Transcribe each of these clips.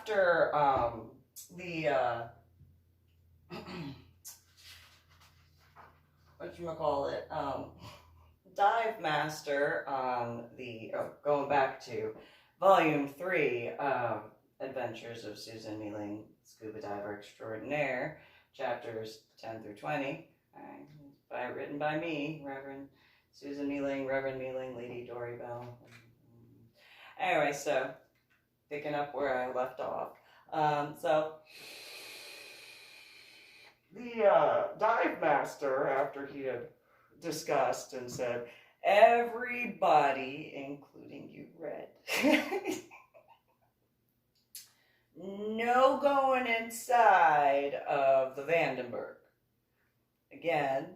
after the whatchamacallit, dive master on the going back to volume 3 Adventures of Susan MeeLing, Scuba Diver Extraordinaire, chapters 10 through 20, written by me, Reverend Susan MeeLing, Reverend MeeLing, Lady Dori, Belle. Anyway, so picking up where I left off. So the dive master, after he had discussed and said, everybody, including you, Red, no going inside of the Vandenberg. Again,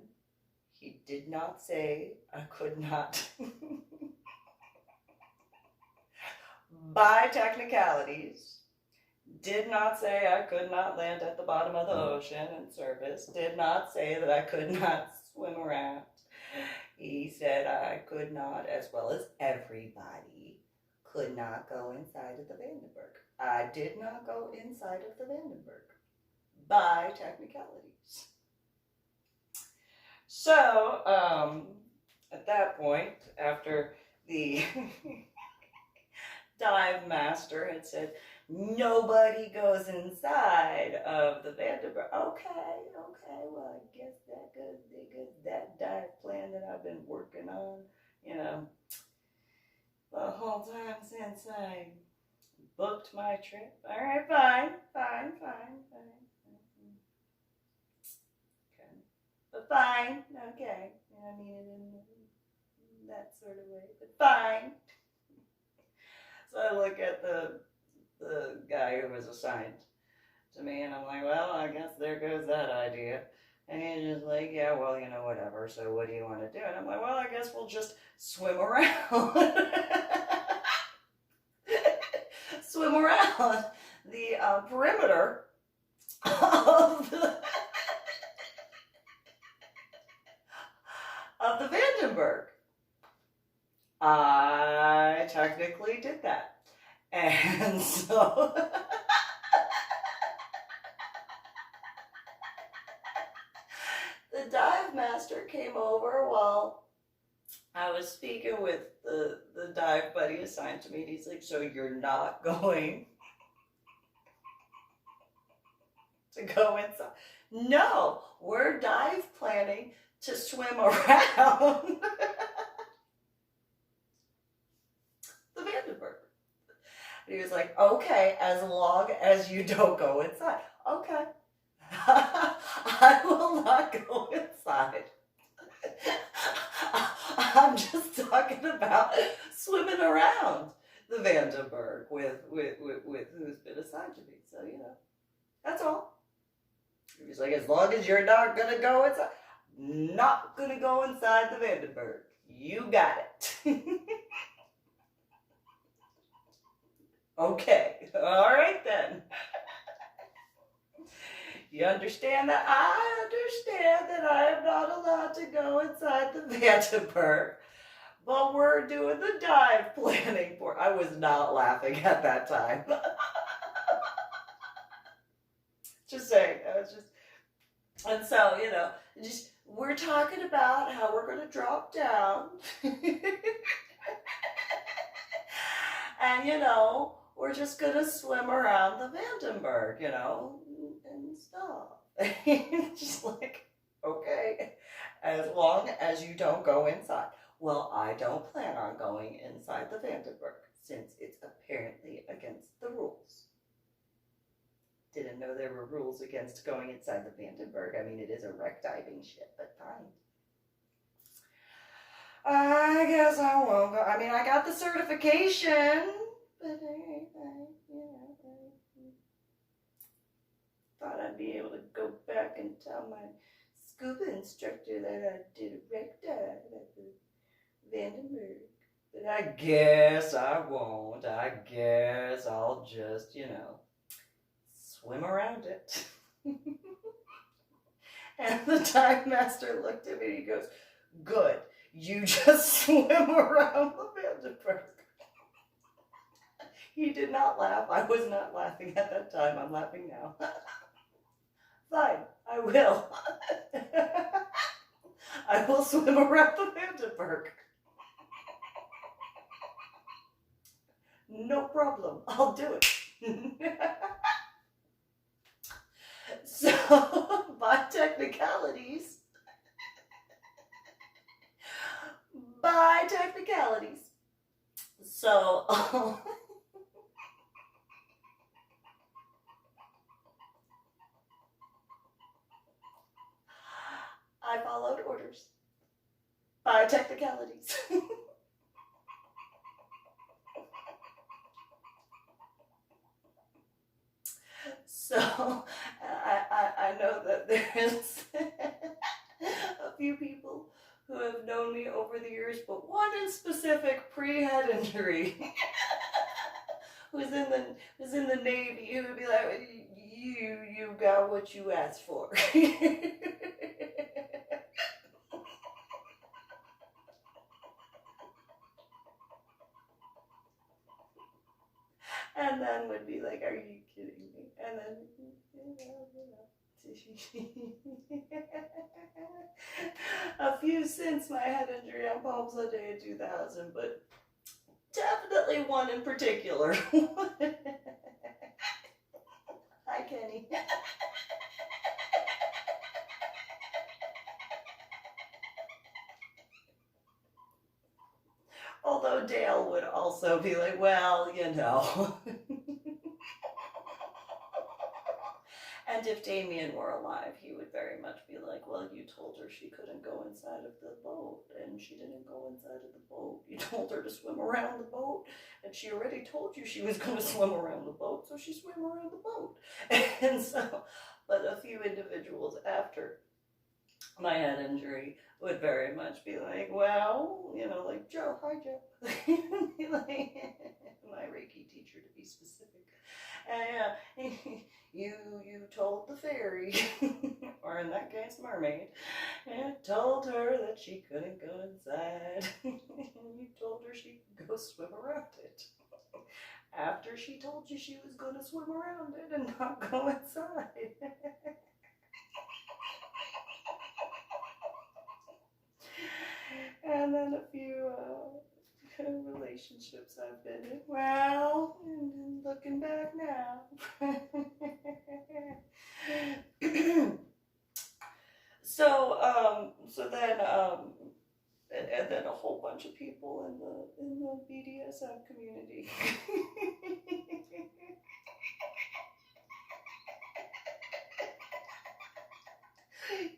he did not say I could not. By technicalities, did not say I could not land at the bottom of the ocean in service, did not say that I could not swim around. He said I could not, as well as everybody, could not go inside of the Vandenberg. I did not go inside of the Vandenberg by technicalities. So, at that point, after the dive master had said, nobody goes inside of the Vandenberg. Okay, well, I guess that dive plan that I've been working on, the whole time since I booked my trip. All right, fine. Okay. But fine, okay. I mean it in that sort of way, but fine. So I look at the guy who was assigned to me, and I'm like, well, I guess there goes that idea. And he's just like, yeah, well, whatever. So what do you want to do? And I'm like, well, I guess we'll just swim around. Swim around the perimeter of the Vandenberg. I technically did that. And so the dive master came over while I was speaking with the dive buddy assigned to me. And he's like, so you're not going to go inside? No, we're dive planning to swim around the Vandenberg. And he was like, okay, as long as you don't go inside. Okay. I will not go inside. I'm just talking about swimming around the Vandenberg with who's been assigned to me. So, that's all. He was like, as long as you're not going to go inside. Not going to go inside the Vandenberg. You got it. Okay. All right then. You understand that? I understand that I am not allowed to go inside the Vandenberg, but we're doing the dive planning for. I was not laughing at that time. Just saying. I was just, and so, just we're talking about how we're going to drop down, and we're just going to swim around the Vandenberg, and stuff. Just like, okay, as long as you don't go inside. Well, I don't plan on going inside the Vandenberg since it's apparently against the rules. Didn't know there were rules against going inside the Vandenberg. I mean, it is a wreck diving ship, but fine. I guess I won't go. I mean, I got the certification, but I thought I'd be able to go back and tell my scuba instructor that I did a wreck dive at the Vandenberg. But I guess I won't. I guess I'll just, swim around it. And the dive master looked at me and he goes, good, you just swim around the Vandenberg. He did not laugh. I was not laughing at that time. I'm laughing now. Fine, I will. I will swim around the Vandenberg. No problem. I'll do it. So, by technicalities, so, I followed orders by technicalities. So I know that there's a few people who have known me over the years, but one in specific, pre-head injury, who's in the Navy, who would be like, you got what you asked for. And then would be like, are you kidding me? And then, a few since my head injury on Palm Sunday in 2000, but definitely one in particular. Hi, Kenny. Although Dale would also be like, well, you know. And if Damien were alive, he would very much be like, well, you told her she couldn't go inside of the boat, and she didn't go inside of the boat. You told her to swim around the boat, and she already told you she was going to swim around the boat, so she swam around the boat. And so, but a few individuals after my head injury would very much be like, well, you know, like, Joe, hi, Joe. Like, my Reiki teacher, to be specific. And you told the fairy, or in that case, mermaid, and told her that she couldn't go inside. You told her she could go swim around it. After she told you she was going to swim around it and not go inside. And then a few relationships I've been in. Well, looking back now. And then a whole bunch of people in the BDSM community.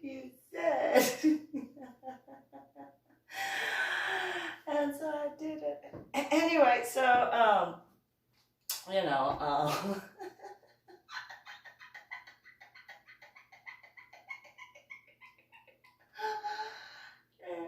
You said. And so I did it. Anyway, so, you know, yeah.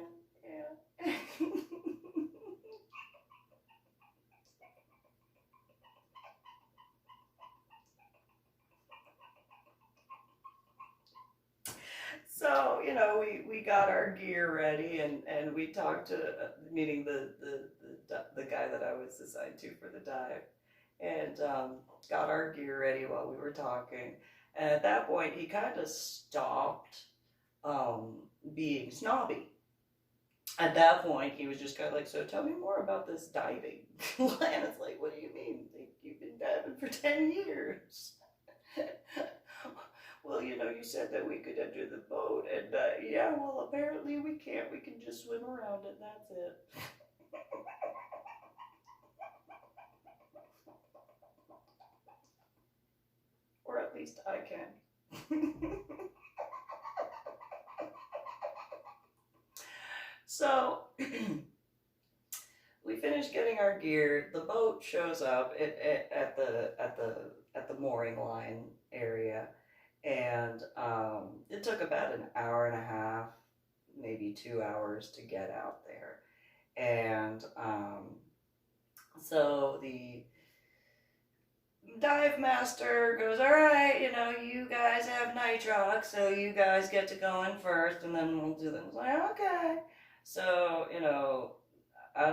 So, you know, we got our gear ready, and we talked to, meeting the guy that I was assigned to for the dive, and got our gear ready while we were talking. And at that point, he kind of stopped being snobby. At that point, he was just kind of like, so tell me more about this diving. And it's like, what do you mean? Like, you've been diving for 10 years. Well, you know, you said that we could enter the boat, and yeah, well, apparently we can't. We can just swim around it, and that's it. Or at least I can. So, we finished getting our gear. The boat shows up at the mooring line area. And it took about an hour and a half, maybe 2 hours to get out there. And so the dive master goes, all right, you know, you guys have nitrox, so you guys get to go in first, and then we'll do them. I was like, okay. So, you know, I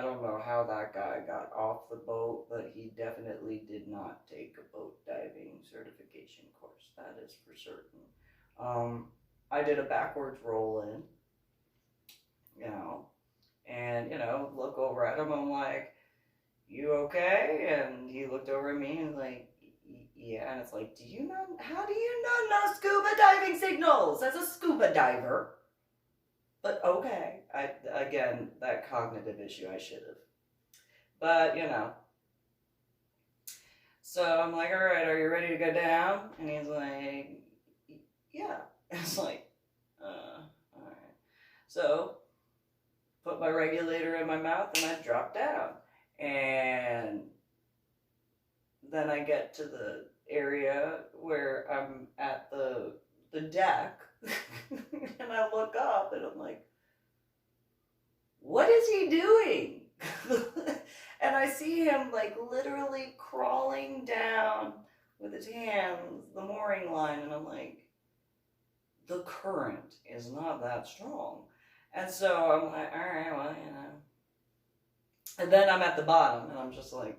don't know how that guy got off the boat, but he definitely did not take a boat diving certification course. That is for certain. I did a backwards roll in, you know, and look over at him. I'm like, "You okay?" And he looked over at me and like, "Yeah." And it's like, how do you not know scuba diving signals as a scuba diver? But okay, again, that cognitive issue, I should have. But, so I'm like, all right, are you ready to go down? And he's like, yeah. It's like, all right. So, put my regulator in my mouth and I drop down. And then I get to the area where I'm at the deck. And I look up and I'm like, what is he doing? And I see him like literally crawling down with his hands, the mooring line, and I'm like, the current is not that strong. And so I'm like, all right, well, And then I'm at the bottom and I'm just like,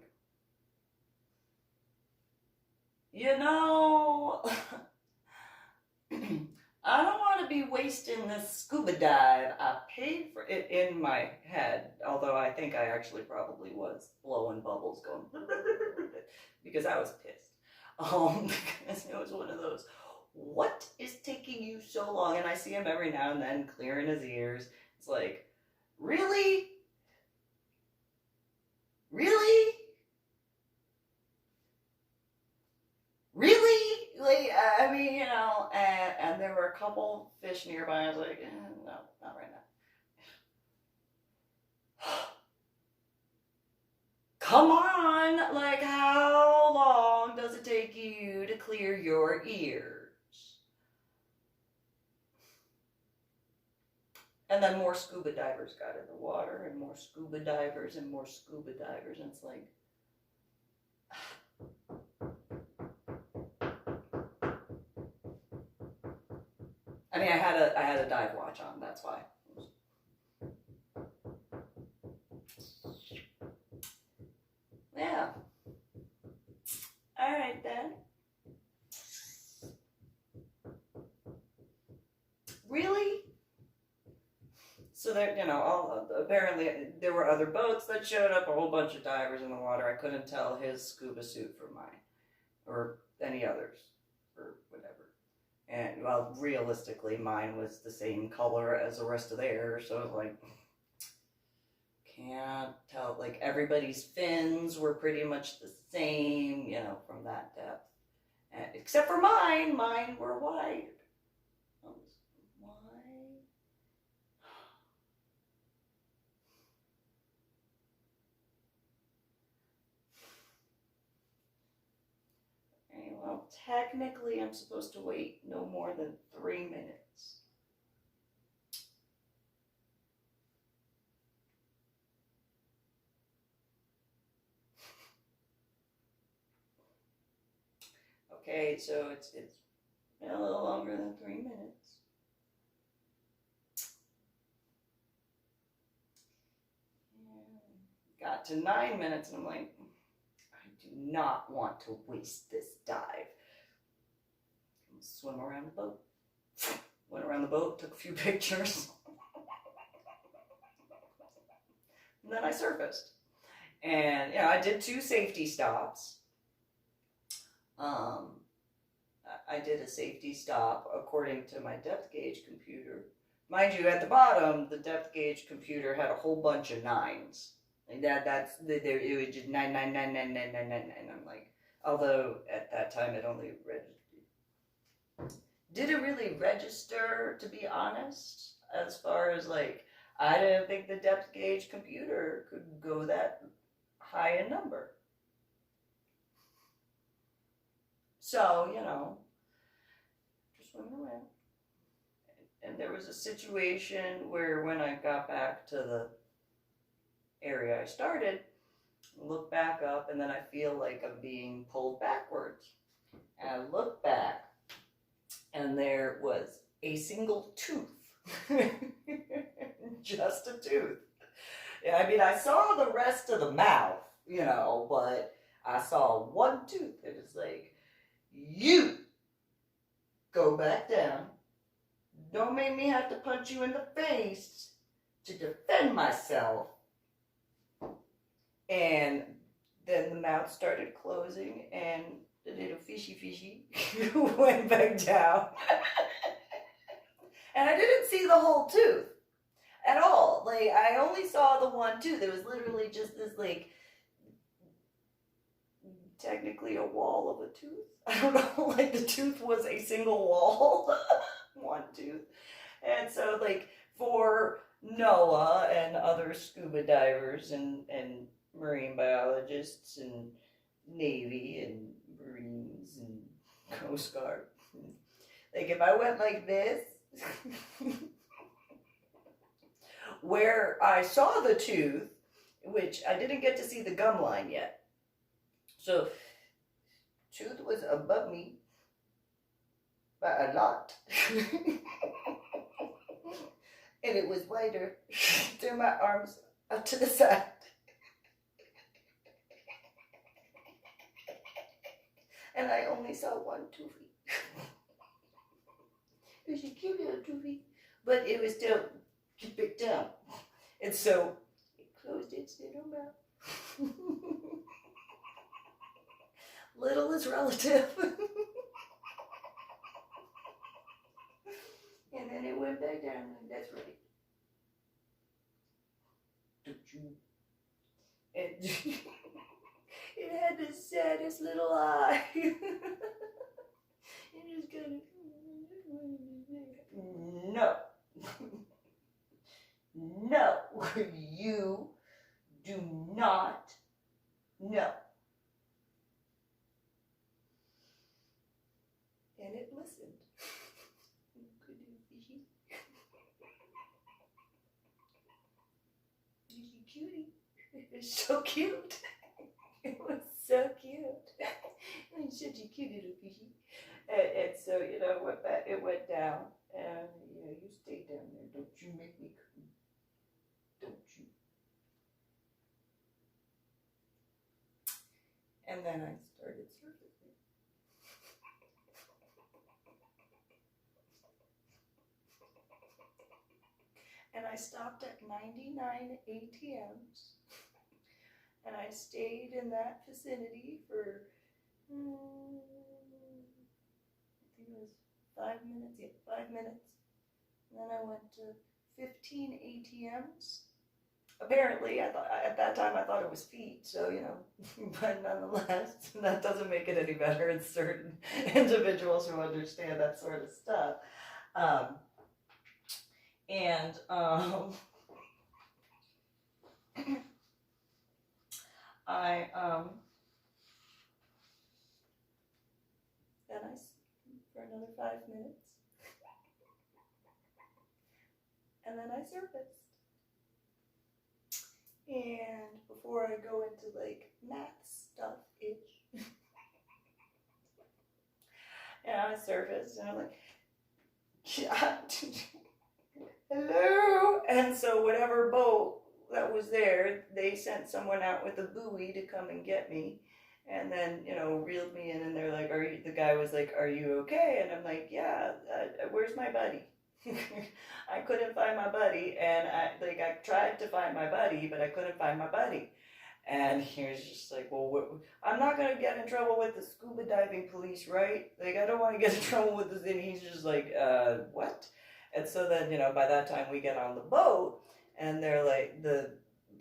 I don't want to be wasting this scuba dive. I paid for it in my head, although I think I actually probably was blowing bubbles going because I was pissed. Because it was one of those, what is taking you so long? And I see him every now and then clearing his ears. It's like, really? Really? Really? Like, I mean, and there were a couple fish nearby. I was like, no, not right now. Come on! Like, how long does it take you to clear your ears? And then more scuba divers got in the water, and more scuba divers, and more scuba divers, and it's like, I mean, I had a dive watch on. That's why. Yeah. All right then. Really? So there, apparently there were other boats that showed up. A whole bunch of divers in the water. I couldn't tell his scuba suit from mine, or any others, or whatever. And, well, realistically, mine was the same color as the rest of theirs, so I was like, can't tell. Like, everybody's fins were pretty much the same, from that depth. And, except for mine were wide. Why? Well, technically, I'm supposed to wait no more than 3 minutes. Okay, so it's been a little longer than 3 minutes. And got to 9 minutes, and I'm like, I do not want to waste this dive. Swim around the boat. Went around the boat, took a few pictures. And then I surfaced. And, I did 2 safety stops. I did a safety stop according to my depth gauge computer. Mind you, at the bottom, the depth gauge computer had a whole bunch of 9s. Like it was just 9, 9, 9, 9, 9, 9, 9, 9. I'm like, although at that time it only did it really register, to be honest, as far as like, I didn't think the depth gauge computer could go that high a number. So, just went around. And there was a situation where when I got back to the area I started, I look back up and then I feel like I'm being pulled backwards. And I look back and there was a single tooth. Just a tooth. I mean, I saw the rest of the mouth, you know, but I saw one tooth. It was like, you go back down. Don't make me have to punch you in the face to defend myself. And then the mouth started closing and the little fishy went back down. And I didn't see the whole tooth at all. Like, I only saw the one tooth. It was literally just this, like, technically a wall of a tooth. I don't know, like the tooth was a single wall. One tooth. And so, like, for Noah and other scuba divers and marine biologists and Navy and Marines and Coast Guard, like, if I went like this, where I saw the tooth, which I didn't get to see the gum line yet. So, tooth was above me by a lot. And it was wider. Threw my arms up to the side. And I only saw one toothy. It was a cute little toothy. But it was still big down. And so it closed its little mouth. Little is relative. And then it went back down. That's right. And it had the saddest little eye. It just kind of, no. No, you do not know. And it listened. Cutie. It was so cute. It was so cute. It's such a cute little fishy. And so, you know, it went down. And, you know, you stay down there. Don't you make me come. Don't you. And then I started surfacing. And I stopped at 99 ATMs. And I stayed in that vicinity for, I think it was 5 minutes. Yeah, 5 minutes. And then I went to 15 ATMs. Apparently, I thought at that time I thought it was feet, so, you know, but nonetheless, that doesn't make it any better. It's certain individuals who understand that sort of stuff. Then I for another 5 minutes, and then I surfaced. And before I go into like math stuff-ish, and I surfaced, and I'm like, hello. And so whatever boat that was there, they sent someone out with a buoy to come and get me. And then, you know, reeled me in, and they're like, the guy was like, are you okay? And I'm like, yeah, where's my buddy? I couldn't find my buddy, and I tried to find my buddy, but I couldn't find my buddy. And he was just like, well, I'm not going to get in trouble with the scuba diving police, right? Like, I don't want to get in trouble with this. And he's just like, what? And so then, you know, by that time we get on the boat, and they're like, the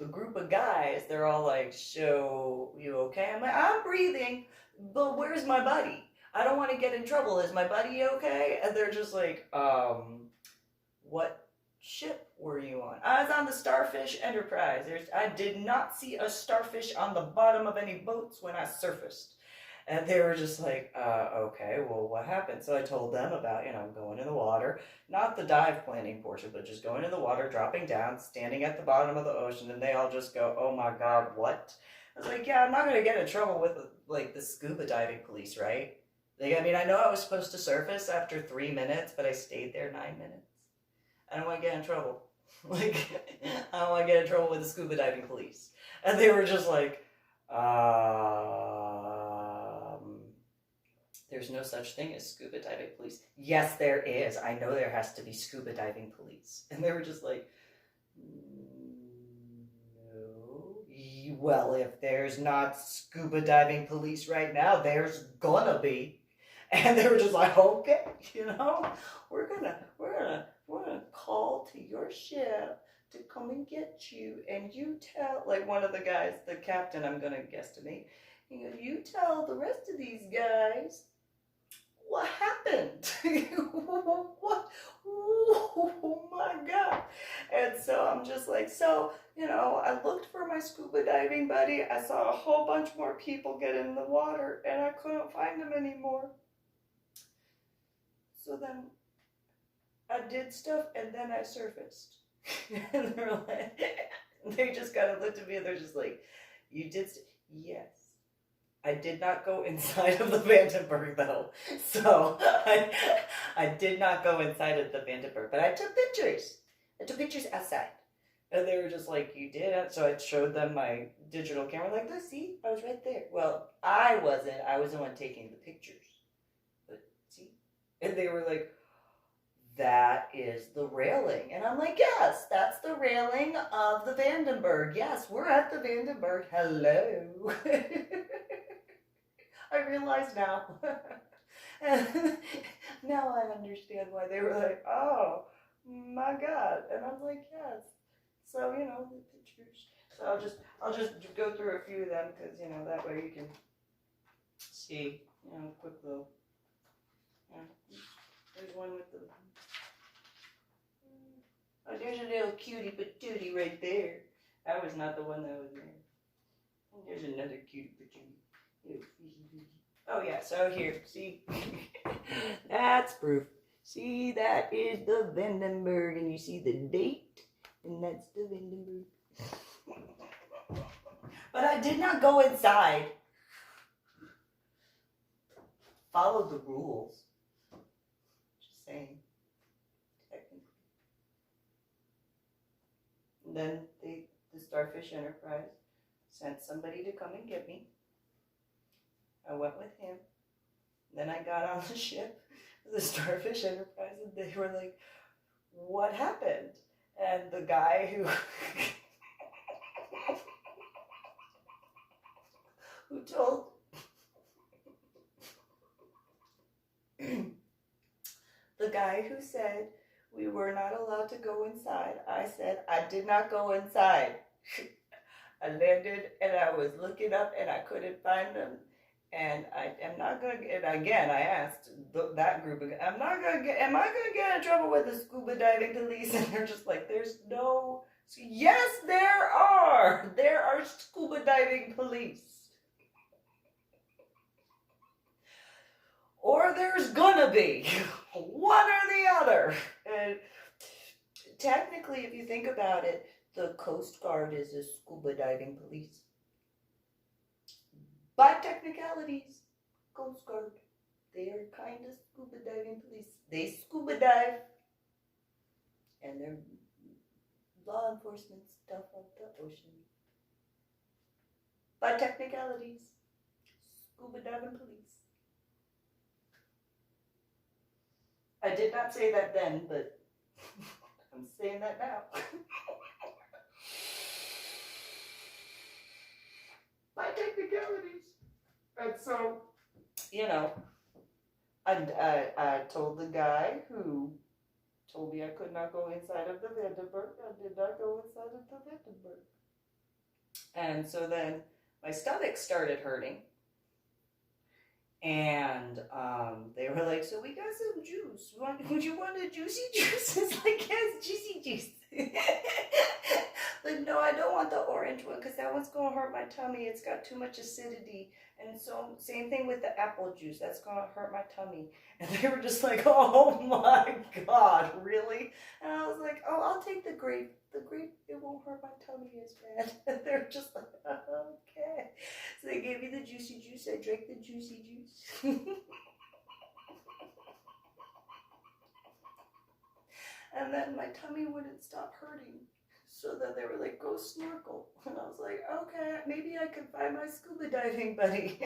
group of guys, they're all like, so, you okay? I'm like, I'm breathing, but where's my buddy? I don't want to get in trouble. Is my buddy okay? And they're just like, what ship were you on? I was on the Starfish Enterprise. I did not see a starfish on the bottom of any boats when I surfaced. And they were just like, okay, well, what happened? So I told them about, you know, going in the water, not the dive planning portion, but just going in the water, dropping down, standing at the bottom of the ocean, and they all just go, oh my God, what? I was like, yeah, I'm not going to get in trouble with, like, the scuba diving police, right? Like, I mean, I know I was supposed to surface after 3 minutes, but I stayed there 9 minutes. I don't want to get in trouble. Like, I don't want to get in trouble with the scuba diving police. And they were just like, there's no such thing as scuba diving police. Yes, there is. I know there has to be scuba diving police. And they were just like, no. Well, if there's not scuba diving police right now, there's gonna be. And they were just like, okay, you know, we're gonna call to your ship to come and get you, and you tell, like, one of the guys, the captain, I'm gonna guesstimate, he goes, you tell the rest of these guys what happened. What? Oh my God. And so I'm just like, so, you know, I looked for my scuba diving buddy. I saw a whole bunch more people get in the water, and I couldn't find them anymore. So then I did stuff, and then I surfaced. And they're like, they just kind of looked at me, and they're just like, you did yes. I did not go inside of the Vandenberg, though. So I did not go inside of the Vandenberg, but I took pictures. I took pictures outside. And they were just like, you did it? So I showed them my digital camera, like, look, see, I was right there. Well, I wasn't. I was the one taking the pictures. But see? And they were like, that is the railing. And I'm like, yes, that's the railing of the Vandenberg. Yes, we're at the Vandenberg. Hello. I realize now. Now I understand why they were like, oh my God. And I'm like, yes. So, you know, the pictures. So I'll just go through a few of them, because, you know, that way you can see, you know, quick little. Yeah. There's one with the. Oh, there's a little cutie patootie right there. That was not the one that was there. And there's another cutie patootie. Oh yeah, so here, see? That's proof. See, that is the Vandenberg, and you see the date, and that's the Vandenberg. But I did not go inside. Follow the rules. Just saying. Technically. And then the Starfish Enterprise sent somebody to come and get me. I went with him. Then I got on the ship, the Starfish Enterprise, and they were like, what happened? And the guy who told the guy who said we were not allowed to go inside, I said I did not go inside. I landed and I was looking up and I couldn't find them. And I am not going to get, again, I asked that group, am I going to get in trouble with the scuba diving police? And they're just like, there's no, yes, there are scuba diving police. Or there's gonna be, one or the other. And technically, if you think about it, the Coast Guard is a scuba diving police. By technicalities, Coast Guard, they are kind of scuba diving police. They scuba dive, and they're law enforcement stuff on the ocean. By technicalities, scuba diving police. I did not say that then, but I'm saying that now. By technicalities. And so, you know, I told the guy who told me I could not go inside of the Vandenberg, I did not go inside of the Vandenberg. And so then my stomach started hurting. And they were like, so we got some juice. Would you want a juicy juice? It's like, yes, juicy juice. Like, no, I don't want the orange one, because that one's going to hurt my tummy. It's got too much acidity. And so, same thing with the apple juice. That's going to hurt my tummy. And they were just like, oh my God, really? And I was like, oh, I'll take the grape. The grape, it won't hurt my tummy as bad. And they're just like, okay. So they gave me the juicy juice. I drank the juicy juice. And then my tummy wouldn't stop hurting. So then they were like, go snorkel. And I was like, okay, maybe I can find my scuba diving buddy.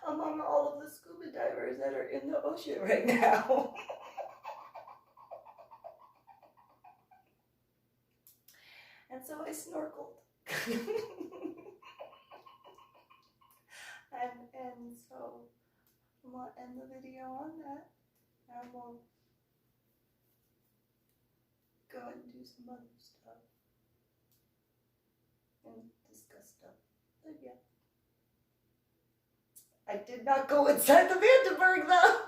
Among all of the scuba divers that are in the ocean right now. And so I snorkeled. and so I'm going to end the video on that. And we'll go and do some other stuff. And discuss stuff. But yeah. I did not go inside the Vandenberg though.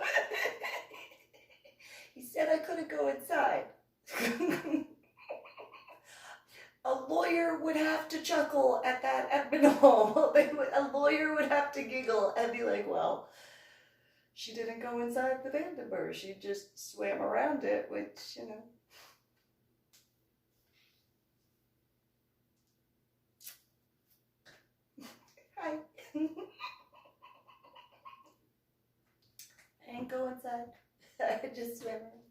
He said I couldn't go inside. A lawyer would have to chuckle at that at Minole. A lawyer would have to giggle and be like, well, she didn't go inside the Vandenberg. She just swam around it, which, you know. Hi. I didn't go inside. I just swam around.